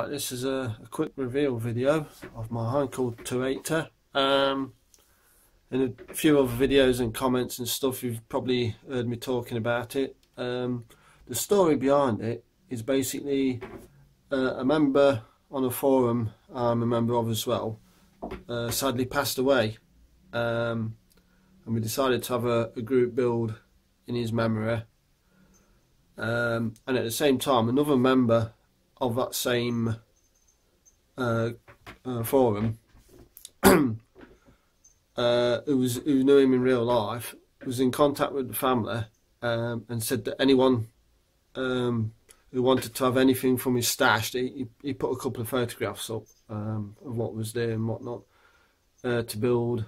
Right, this is a quick reveal video of my Heinkel 280. In a few other videos and comments and stuff you've probably heard me talking about it. The story behind it is basically a member on a forum I'm a member of as well sadly passed away, and we decided to have a group build in his memory, and at the same time another member of that same forum who knew him in real life was in contact with the family, and said that anyone who wanted to have anything from his stash, he put a couple of photographs up of what was there and whatnot to build,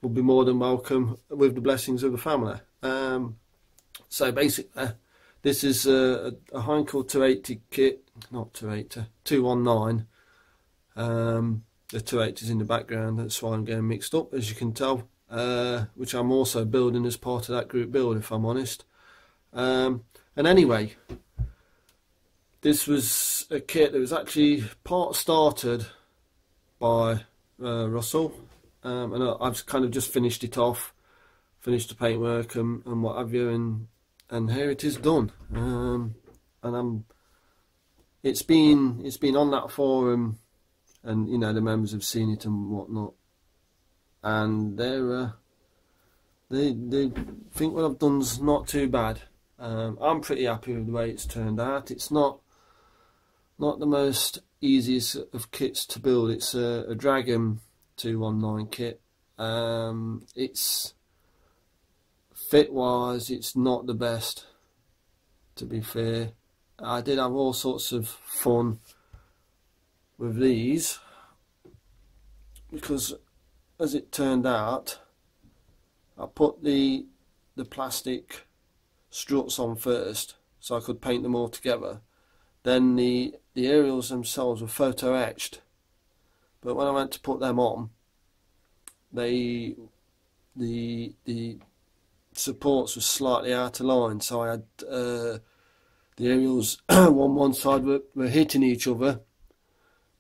would be more than welcome with the blessings of the family. So basically this is a Heinkel 280 kit, not 280, 219. The 280 is in the background, that's why I'm getting mixed up, as you can tell, which I'm also building as part of that group build, if I'm honest. And anyway, this was a kit that was actually part started by Russell, and I've kind of just finished it off, finished the paintwork and what have you, and here it is done. And it's been on that forum, and you know the members have seen it and whatnot, and they think what I've done's not too bad. I'm pretty happy with the way it's turned out. It's not the most easiest of kits to build. It's a Dragon 219 kit. It's fit wise, it's not the best, to be fair. I did have all sorts of fun with these because, as it turned out, I put the plastic struts on first so I could paint them all together. Then the aerials themselves were photo etched, but when I went to put them on, the supports were slightly out of line, so I had the aerials on one side were hitting each other,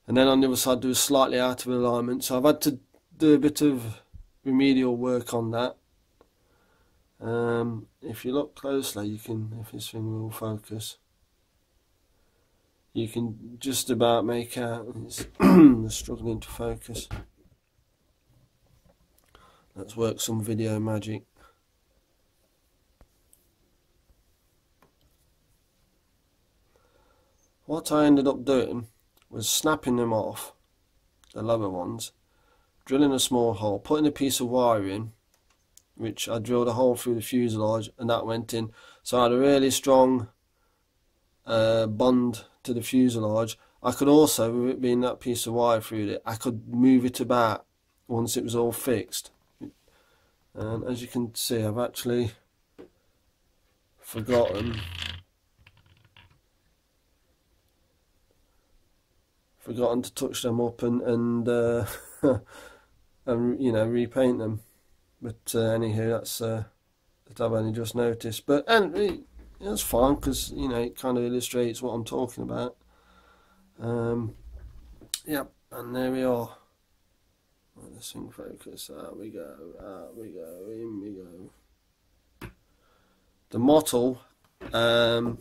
and then on the other side they were slightly out of alignment, so I've had to do a bit of remedial work on that. If you look closely, you can, if this thing will focus, you can just about make out it's struggling to focus. Let's work some video magic. What I ended up doing was snapping them off, the lower ones, drilling a small hole, putting a piece of wire in, which I drilled a hole through the fuselage and that went in. So I had a really strong bond to the fuselage. I could also, with it being that piece of wire through it, I could move it about once it was all fixed. And as you can see, I've actually forgotten to touch them up and and you know, repaint them. But anywho, that's that I've only just noticed. But that's fine, because you know it kind of illustrates what I'm talking about. Yep, and there we are. Let this thing focus. Out we go. Out we go. In we go. The mottle, the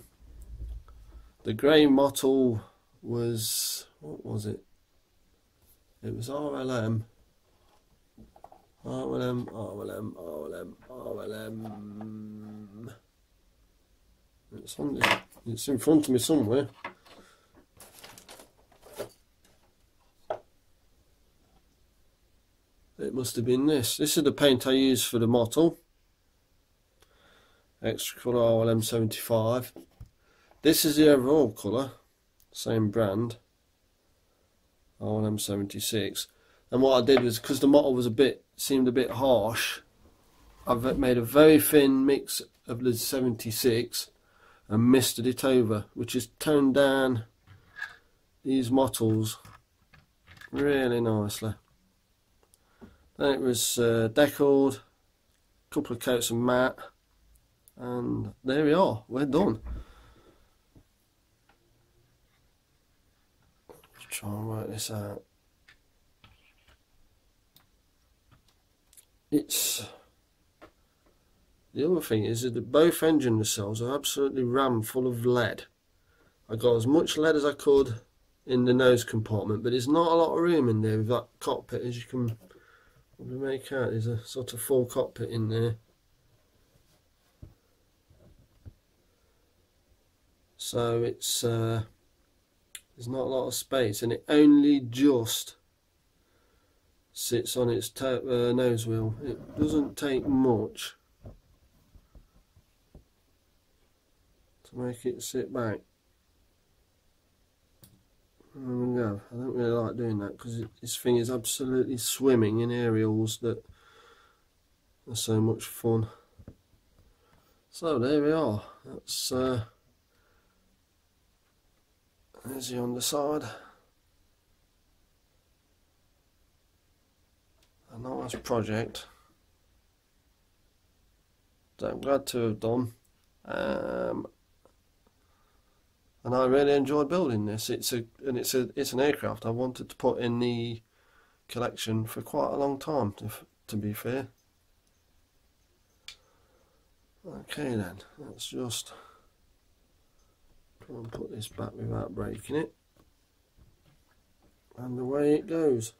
grey mottle was, what was it? It was RLM. It's in front of me somewhere. It must have been this. This is the paint I used for the mottle. Extra colour RLM 75. This is the overall colour, same brand, RLM 76. And what I did was, because the mottle was seemed a bit harsh, I've made a very thin mix of the 76 and misted it over, which has toned down these mottles really nicely. Then it was deckled, a couple of coats of matte, and there we are, we're done. Try and work this out. It's the other thing is that both engine nacelles are absolutely rammed full of lead. I got as much lead as I could in the nose compartment, but there's not a lot of room in there with that cockpit, as you can probably make out. There's a sort of full cockpit in there. So it's there's not a lot of space, and it only just sits on its nose wheel. It doesn't take much to make it sit back. There we go. I don't really like doing that because this thing is absolutely swimming in aerials that are so much fun. So there we are. That's there's the underside. A nice project that I'm glad to have done. And I really enjoyed building this. It's an aircraft I wanted to put in the collection for quite a long time, to be fair. Okay then, let's just try and put this back without breaking it. And away it goes.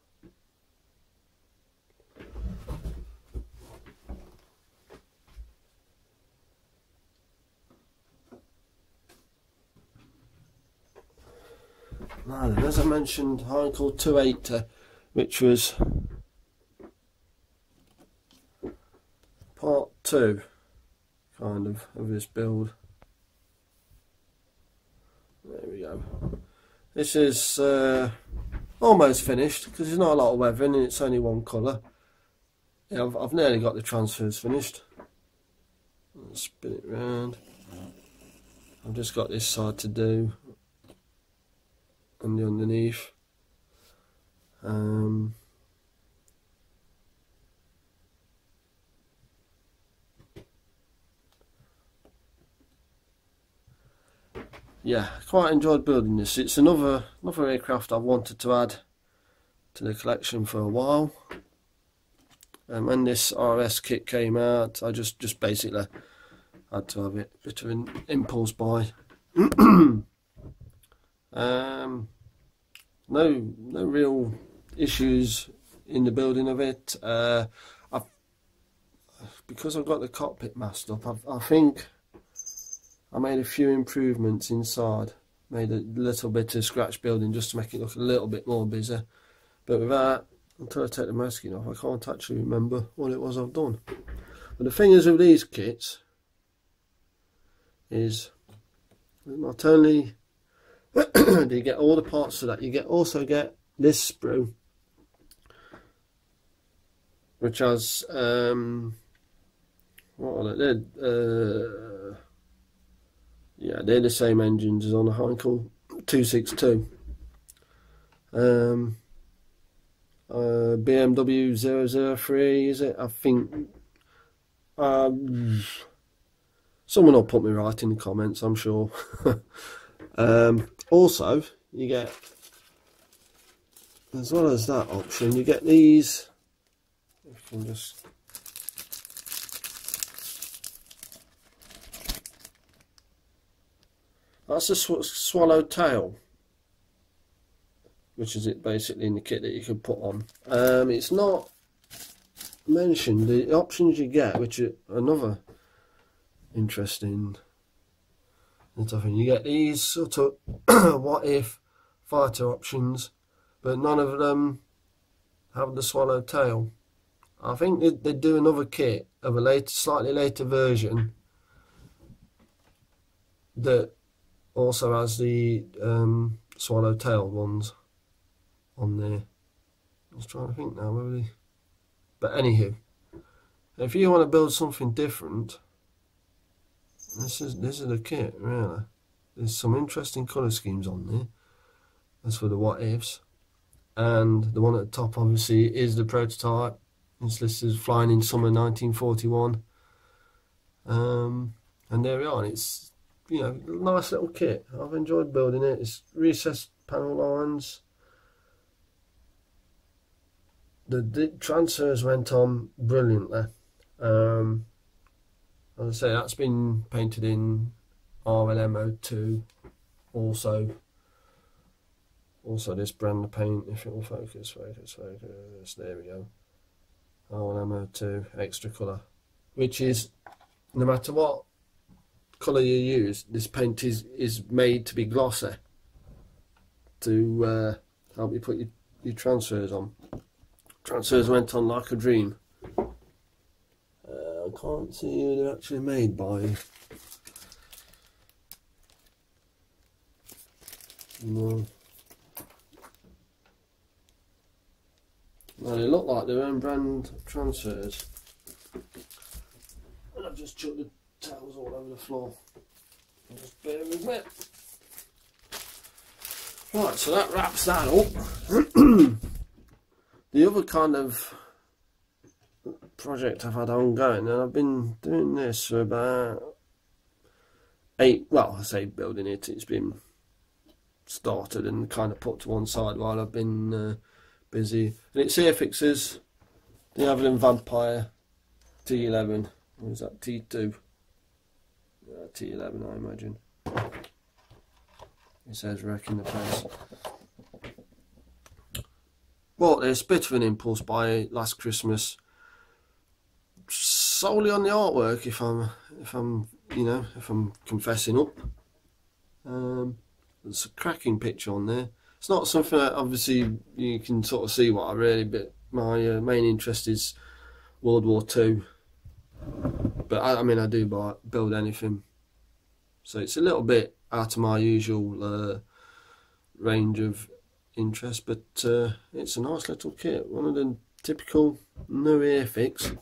Now then, as I mentioned, Heinkel 280, which was part 2 kind of this build. There we go. This is almost finished because there's not a lot of weathering and it's only one colour. Yeah, I've nearly got the transfers finished. Let's spin it round. I've just got this side to do, and the underneath. Yeah, quite enjoyed building this. It's another aircraft I've wanted to add to the collection for a while. And when this RS kit came out, I just basically had to have it. Bit of an impulse buy. No real issues in the building of it. Because I've got the cockpit masked up, I think I made a few improvements inside. Made a little bit of scratch building just to make it look a little bit more busy. But with that, until I take the masking off, I can't actually remember what it was I've done. But the thing is with these kits is not only do you get all the parts of that, you also get this sprue, which has what are they? Yeah, they're the same engines as on the Heinkel 262. BMW 003, is it? I think someone will put me right in the comments, I'm sure. Also, you get, as well as that option, you get these. If you can just, that's a swallowed tail, which is it basically in the kit that you can put on. It's not mentioned the options you get, which are another interesting stuff. You get these sort of what if fighter options, but none of them have the swallowed tail. I think they do another kit of a slightly later version that also has the swallowed tail ones on there. I was trying to think now whether they... But anywho, if you want to build something different, this is the kit, really. There's some interesting colour schemes on there. That's for the what ifs. And the one at the top obviously is the prototype. It's listed as flying in summer 1941. And there we are. It's, you know, a nice little kit. I've enjoyed building it. It's recessed panel lines. the transfers went on brilliantly. As I say, that's been painted in RLMO2. Also this brand of paint, if it will focus. There we go. RLMO2 extra colour, which is, no matter what colour you use, this paint is made to be glossy to help you put your transfers on. Transfers went on like a dream. I can't see who they're actually made by. No. Well, they look like their own brand transfers. And I've just chucked the towels all over the floor. Just bear with me. Right, so that wraps that up. The other kind of project I've had ongoing, and I've been doing this for about 8, well, I say building it, it's been started and kind of put to one side while I've been busy. And it's Airfix's, the Airfix Vampire T11, or is that T2? T11 I imagine. It says wrecking the place. Bought this, bit of an impulse buy last Christmas, solely on the artwork. If I'm confessing up, there's a cracking picture on there. It's not something that obviously you can sort of see what I really, but my main interest is World War II. But I mean, I do build anything, so it's a little bit out of my usual range of interest, but it's a nice little kit. One of the typical new Airfix.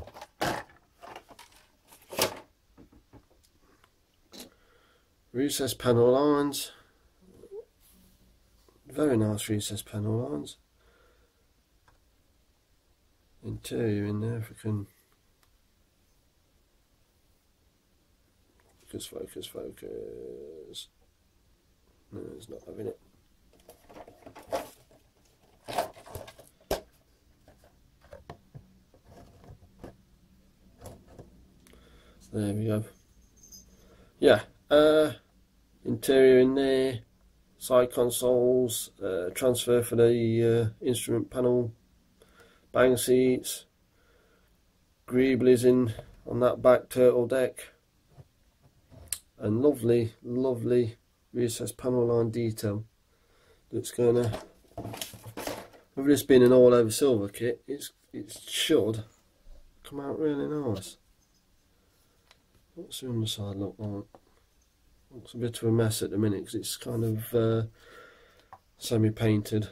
Recessed panel lines. Very nice recessed panel lines. Interior in there, if we can focus. No, it's not having it. There we go. Yeah, interior in there, side consoles, transfer for the instrument panel, bang seats, greeblies in on that back turtle deck, and lovely recessed panel line detail that's gonna, with this being an all over silver kit, it should come out really nice. What's the underside look like? Looks a bit of a mess at the minute because it's kind of semi-painted.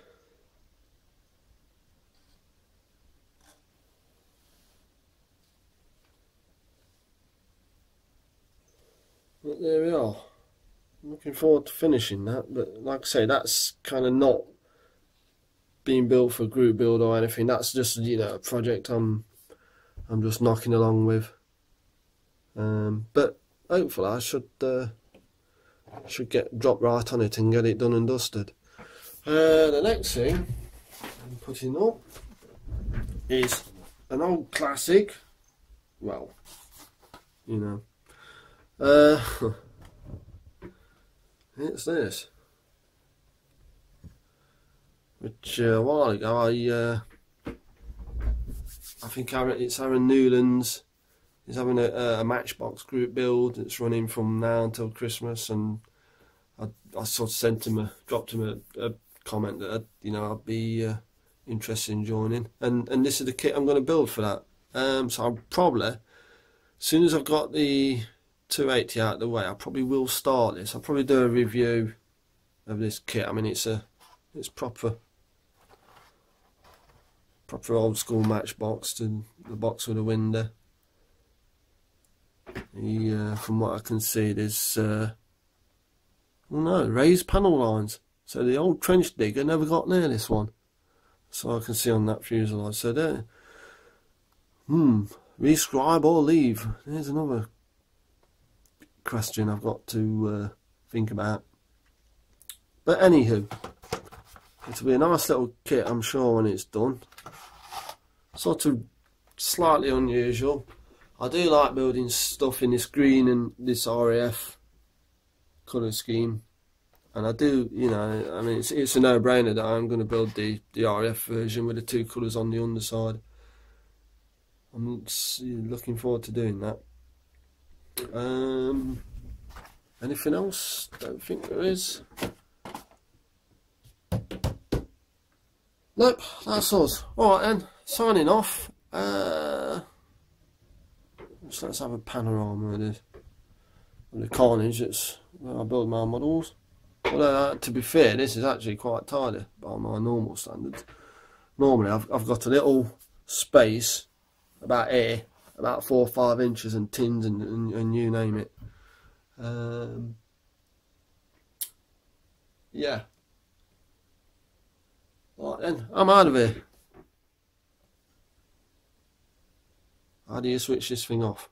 But there we are. I'm looking forward to finishing that, but like I say, that's kind of not being built for group build or anything. That's just, you know, a project I'm just knocking along with. But hopefully I should get drop right on it and get it done and dusted. The next thing I'm putting up is an old classic. Well, you know, it's this, which a while ago I think it's Aaron Newland's. He's having a Matchbox group build that's running from now until Christmas, and I sort of dropped him a comment that I'd be interested in joining, and this is the kit I'm going to build for that. So I'll probably, as soon as I've got the 280 out of the way, I probably will start this. I'll probably do a review of this kit. I mean, it's proper old school Matchbox, to the box with a window. From what I can see, there's raised panel lines. So the old trench digger never got near this one. So I can see on that fuselage. So there, rescribe or leave. There's another question I've got to think about. But anywho, it'll be a nice little kit, I'm sure, when it's done. sort of slightly unusual. I do like building stuff in this green and this RAF colour scheme, and I do, you know, I mean, it's a no-brainer that I'm going to build the RAF version with the two colours on the underside. I'm looking forward to doing that. Anything else? Don't think there is. Nope, that's us. Alright then, signing off. So let's have a panorama of the carnage that's where I build my models. Although, to be fair, this is actually quite tidy by my normal standards. Normally I've got a little space about here, about 4 or 5 inches, and tins and you name it. Yeah. Right then, I'm out of here. How do you switch this thing off?